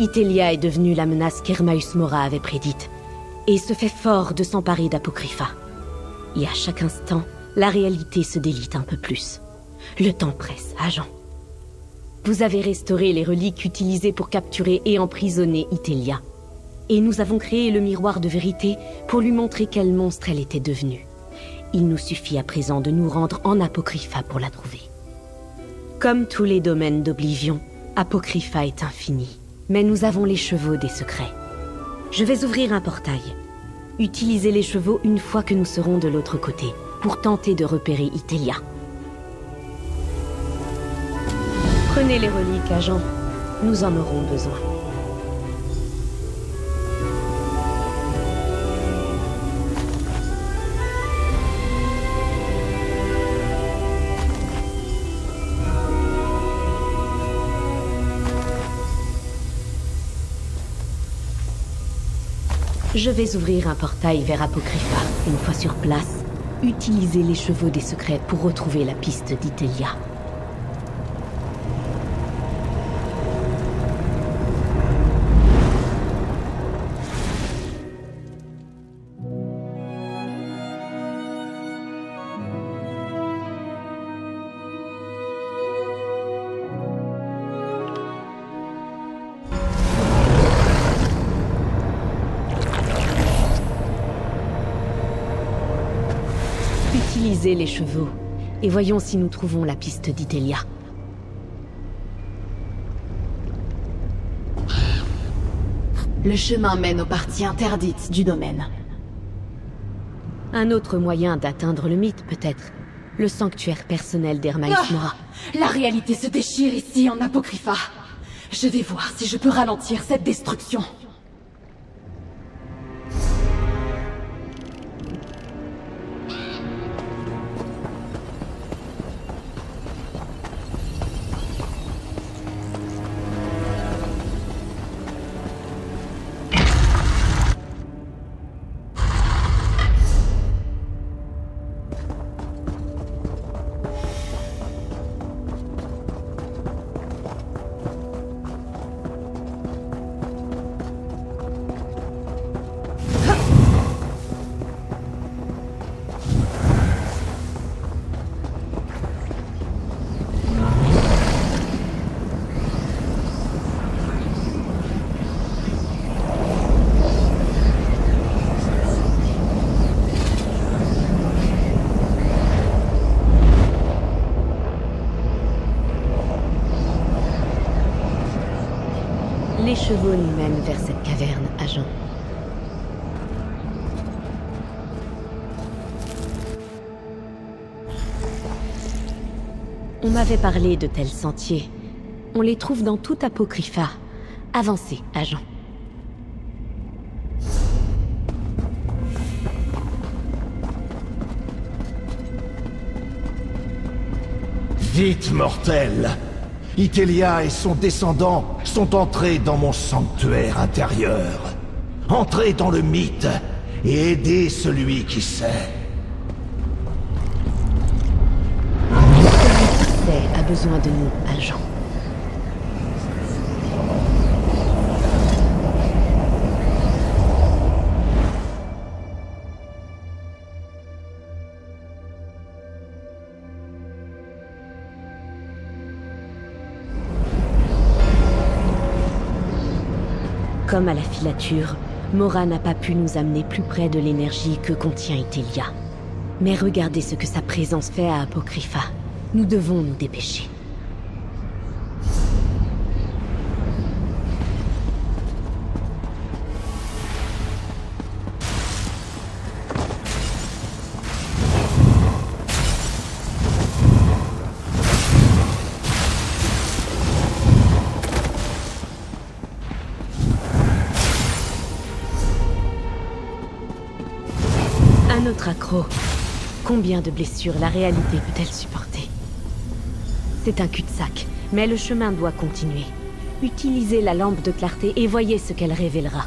Itelia est devenue la menace qu'Hermaeus Mora avait prédite, et se fait fort de s'emparer d'Apocrypha. Et à chaque instant, la réalité se délite un peu plus. Le temps presse, agent. Vous avez restauré les reliques utilisées pour capturer et emprisonner Itelia. Et nous avons créé le miroir de vérité pour lui montrer quel monstre elle était devenue. Il nous suffit à présent de nous rendre en Apocrypha pour la trouver. Comme tous les domaines d'Oblivion, Apocrypha est infini. Mais nous avons les chevaux des secrets. Je vais ouvrir un portail. Utilisez les chevaux une fois que nous serons de l'autre côté, pour tenter de repérer Itelia. Prenez les reliques, agent. Nous en aurons besoin. Je vais ouvrir un portail vers Apocrypha. Une fois sur place, utilisez les chevaux des secrets pour retrouver la piste d'Itelia. Utilisez les chevaux, et voyons si nous trouvons la piste d'Itelia. Le chemin mène aux parties interdites du domaine. Un autre moyen d'atteindre le mythe, peut-être. Le sanctuaire personnel d'Hermaeus Mora. La réalité se déchire ici en Apocrypha. Je vais voir si je peux ralentir cette destruction. Les chevaux nous mènent vers cette caverne, agent. On m'avait parlé de tels sentiers. On les trouve dans tout Apocrypha. Avancez, agent. Vite, mortel! Itelia et son descendant sont entrés dans mon sanctuaire intérieur. Entrez dans le mythe et aidez celui qui sait. Celui qui sait a besoin de nous, agent. Comme à la filature, Mora n'a pas pu nous amener plus près de l'énergie que contient Itelia. Mais regardez ce que sa présence fait à Apocrypha. Nous devons nous dépêcher. Un autre accro. Combien de blessures la réalité peut-elle supporter? C'est un cul-de-sac, mais le chemin doit continuer. Utilisez la lampe de clarté et voyez ce qu'elle révélera.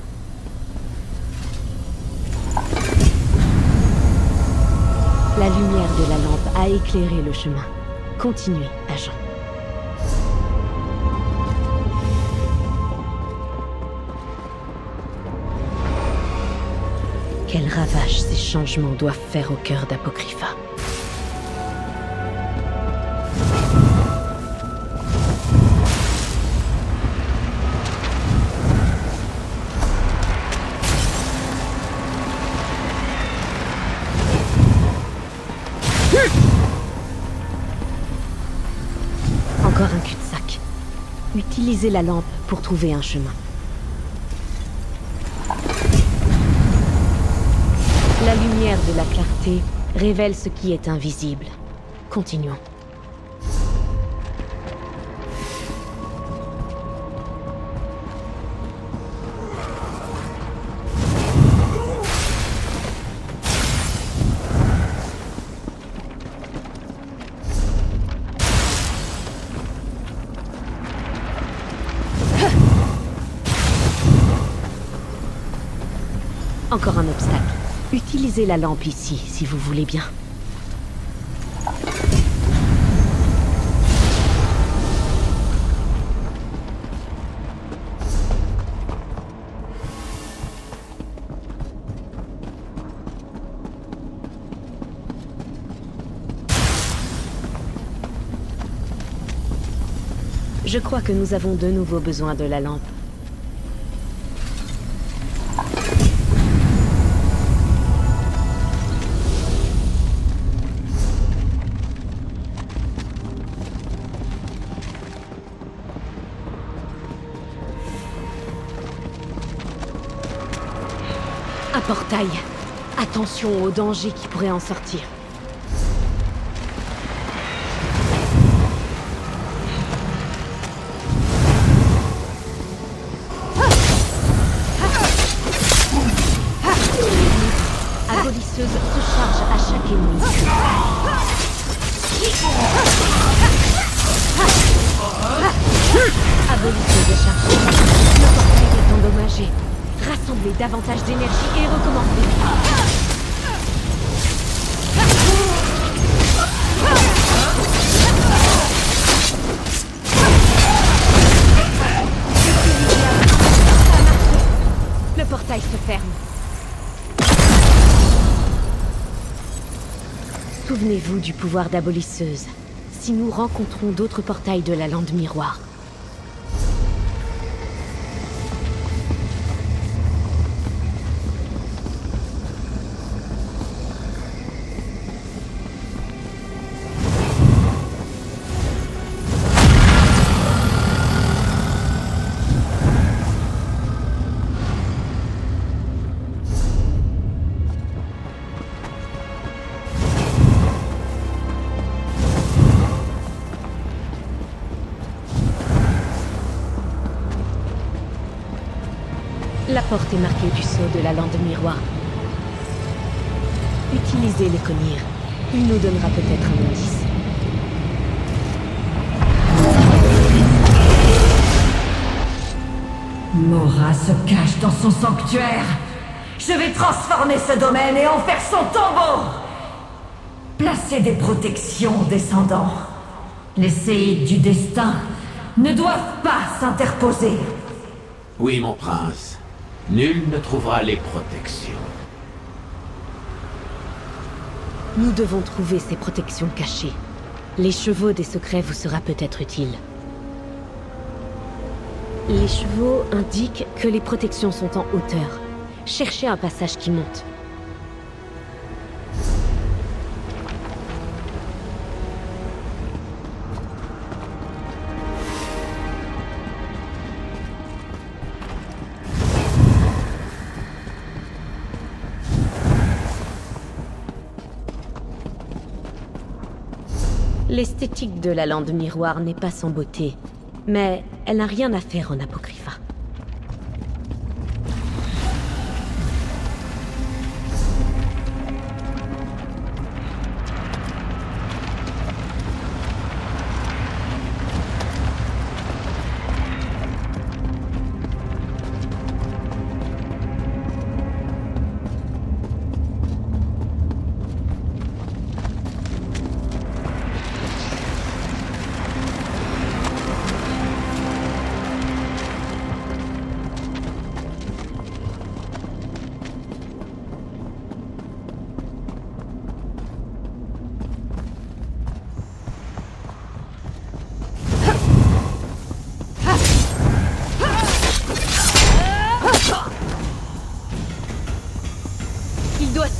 La lumière de la lampe a éclairé le chemin. Continuez, agent. Quel ravage ces changements doivent faire au cœur d'Apocrypha. Encore un cul-de-sac. Utilisez la lampe pour trouver un chemin. La lumière de la clarté révèle ce qui est invisible. Continuons. Encore un obstacle. Utilisez la lampe ici, si vous voulez bien. Je crois que nous avons de nouveau besoin de la lampe. Un portail. Attention aux dangers qui pourraient en sortir. Abolisseuse se charge à chaque ennemi. Abolisseuse est chargée. Le portail est endommagé. Rassemblez davantage d'énergie et recommencez. Le portail se ferme. Souvenez-vous du pouvoir d'Abolisseuse. Si nous rencontrons d'autres portails de la lande miroir. La porte est marquée du sceau de la lande miroir. Utilisez l'éconir. Il nous donnera peut-être un indice. Mora se cache dans son sanctuaire. Je vais transformer ce domaine et en faire son tombeau. Placez des protections, descendants. Les séides du destin ne doivent pas s'interposer. Oui, mon prince. Nul ne trouvera les protections. Nous devons trouver ces protections cachées. Les chevaux des secrets vous sera peut-être utile. Les chevaux indiquent que les protections sont en hauteur. Cherchez un passage qui monte. L'esthétique de la lande miroir n'est pas sans beauté, mais elle n'a rien à faire en Apocrypha.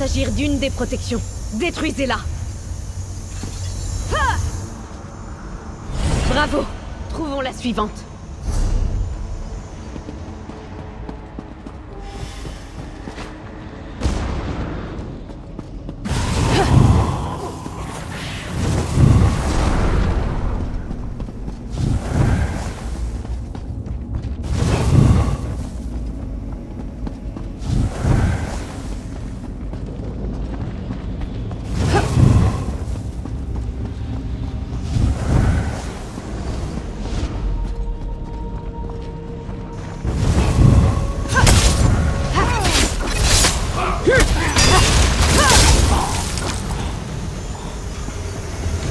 s'agir d'une des protections. Détruisez-la. Ah! Bravo. Trouvons la suivante.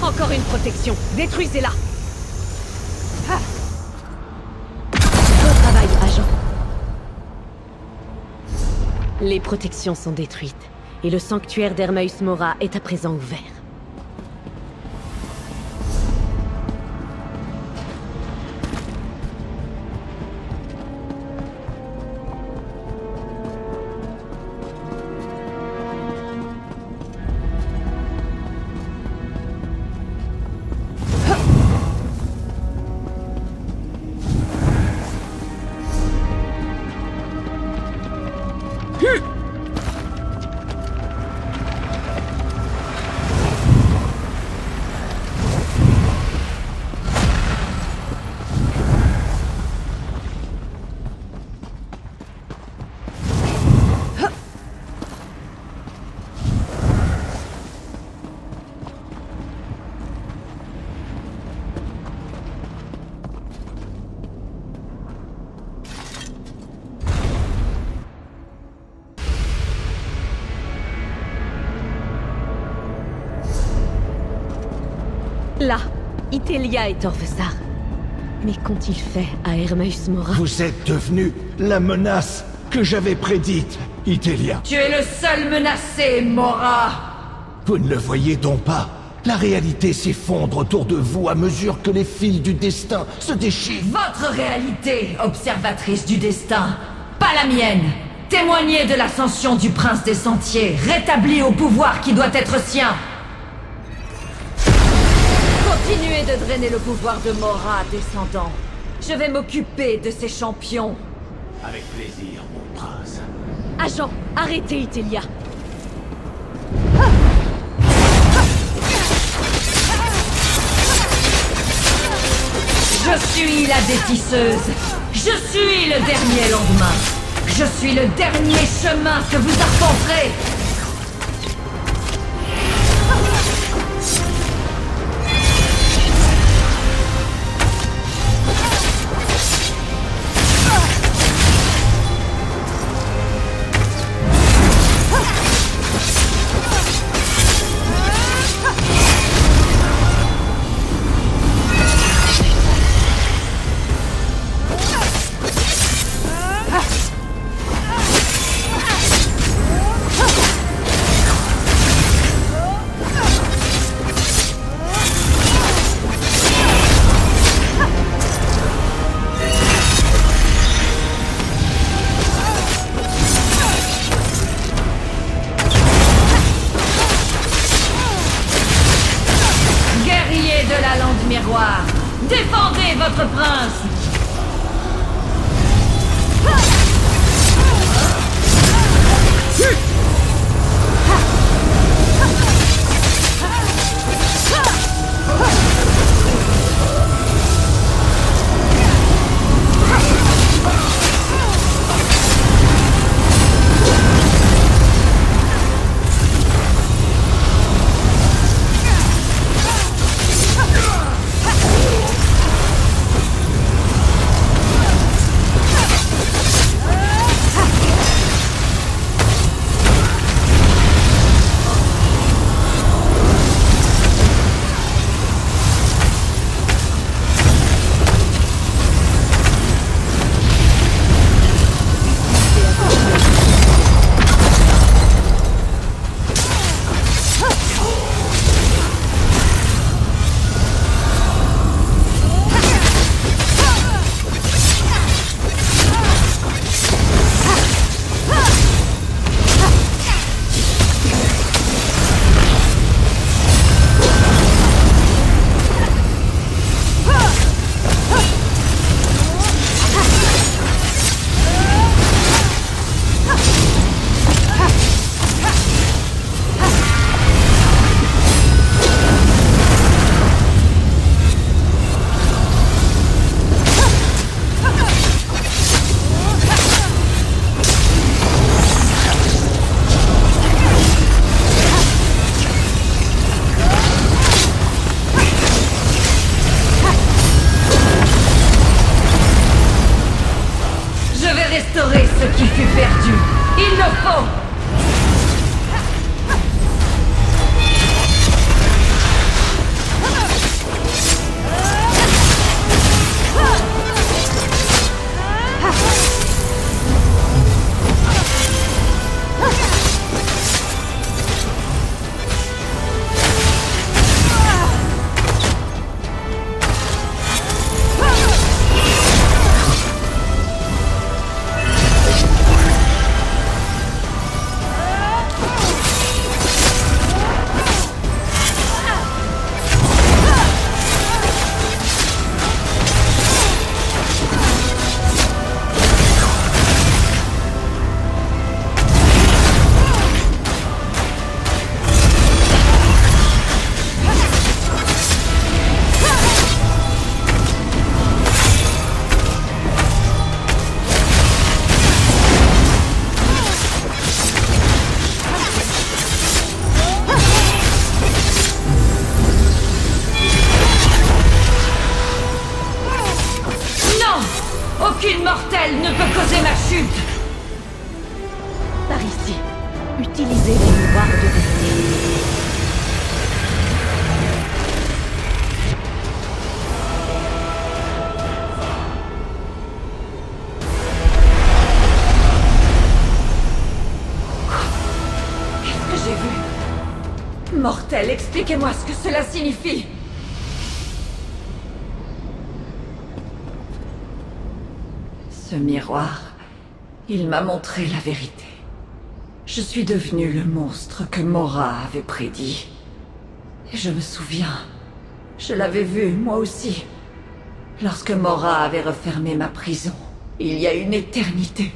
Encore une protection. Détruisez-la. Bon travail, agent. Les protections sont détruites, et le sanctuaire d'Hermaeus Mora est à présent ouvert. Là, Itelia et Torvesar. Mais qu'ont-ils fait à Hermaeus Mora? Vous êtes devenu la menace que j'avais prédite, Itelia. Tu es le seul menacé, Mora! Vous ne le voyez donc pas? La réalité s'effondre autour de vous à mesure que les fils du destin se déchirent. Votre réalité, observatrice du destin, pas la mienne. Témoignez de l'ascension du prince des sentiers, rétabli au pouvoir qui doit être sien. Continuez de drainer le pouvoir de Mora, descendant. Je vais m'occuper de ces champions. Avec plaisir, mon prince. Agent, arrêtez Itelia. Je suis la détisseuse. Je suis le dernier lendemain. Je suis le dernier chemin que vous arpenterez. restaurer ce qui fut perdu. Il le faut. Aucune mortelle ne peut causer ma chute. Par ici, utilisez les miroirs de vérité. Qu'est-ce que j'ai vu? Mortel, expliquez-moi ce que cela signifie. Ce miroir, il m'a montré la vérité. Je suis devenu le monstre que Mora avait prédit. Et je me souviens, je l'avais vu, moi aussi. Lorsque Mora avait refermé ma prison, il y a une éternité,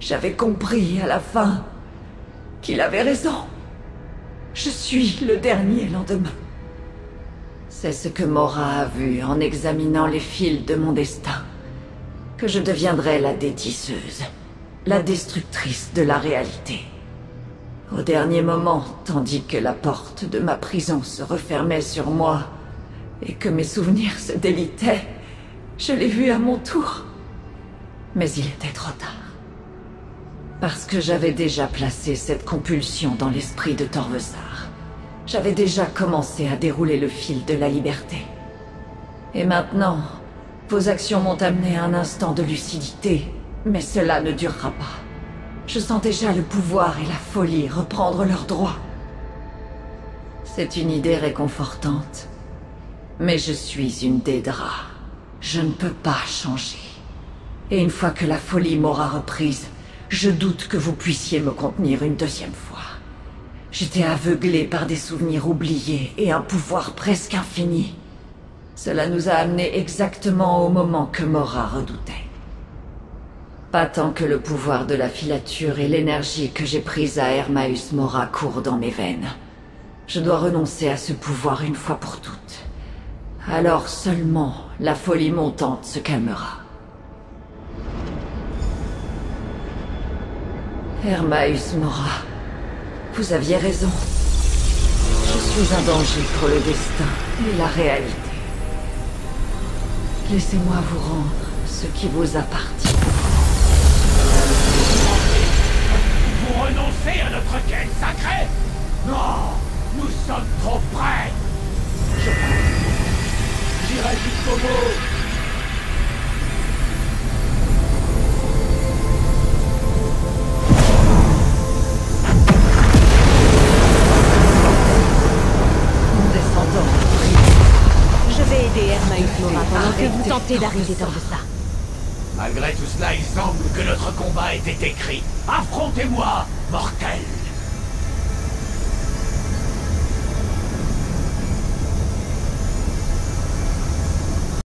j'avais compris à la fin qu'il avait raison. Je suis le dernier lendemain. C'est ce que Mora a vu en examinant les fils de mon destin. Que je deviendrai la détisseuse, la destructrice de la réalité. Au dernier moment, tandis que la porte de ma prison se refermait sur moi et que mes souvenirs se délitaient, je l'ai vu à mon tour. Mais il était trop tard. Parce que j'avais déjà placé cette compulsion dans l'esprit de Torvesar. J'avais déjà commencé à dérouler le fil de la liberté. Et maintenant, vos actions m'ont amené à un instant de lucidité, mais cela ne durera pas. Je sens déjà le pouvoir et la folie reprendre leurs droits. C'est une idée réconfortante, mais je suis une Daedra. Je ne peux pas changer. Et une fois que la folie m'aura reprise, je doute que vous puissiez me contenir une deuxième fois. J'étais aveuglé par des souvenirs oubliés et un pouvoir presque infini. Cela nous a amenés exactement au moment que Mora redoutait. Pas tant que le pouvoir de la filature et l'énergie que j'ai prise à Hermaeus Mora courent dans mes veines. Je dois renoncer à ce pouvoir une fois pour toutes. Alors seulement la folie montante se calmera. Hermaeus Mora, vous aviez raison. Je suis un danger pour le destin et la réalité. Laissez-moi vous rendre ce qui vous appartient. Vous renoncez à notre quête sacrée? Non, nous sommes trop près. J'irai jusqu'au bout. Je vais aider Hermaeus Mora pendant que vous tentez d'arriver dans ça. Malgré tout cela, il semble que notre combat ait été écrit. Affrontez-moi, mortels!